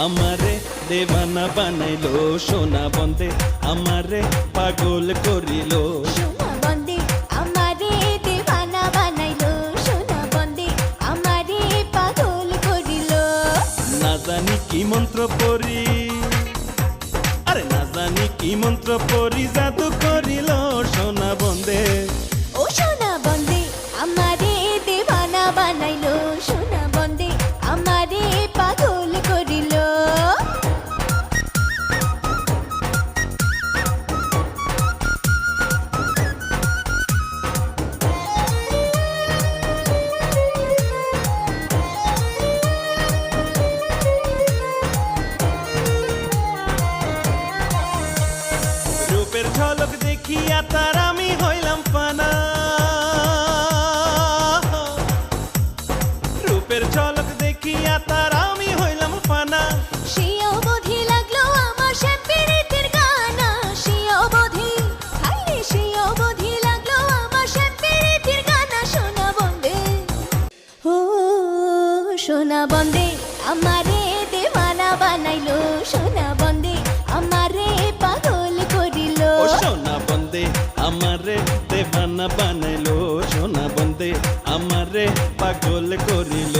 আমারে দেওয়ানা বানাইলো, সোনা বন্দে আমারে পাগল করিল। সোনা বন্দে আমারে দেওয়ানা বানাইলো, সোনা বন্দে আমারে পাগল করিল। না জানি কি মন্ত্র পড়ি, আরে না জানি কি মন্ত্র পড়ি জাদু করিল সোনা বন্দে। ও সোনা বন্দে আমারে দেওয়ানা বানাইলো, সোনা বন্দে আমারে পাগল করিল। রূপের ঝলক দেখিয়া তার আমি হইলাম ফানা, রূপের ঝলক দেখিয়া তার আমি হইলাম ফানা। সে অবধি লাগলো আমার শ্যাম্পেরিতের গানা, সে অবধি হাইরে সে অবধি লাগলো আমার শ্যাম্পেরিতের গানা। সোনা বন্দে ও সোনা বন্দে আমারে দেওয়ানা বানাইলো, সোনা বন্দে আমারে পাগল করিল। ও সোনা বন্দে আমারে দেওয়ানা বানাইলো, সোনা বন্দে আমারে পাগল করিল।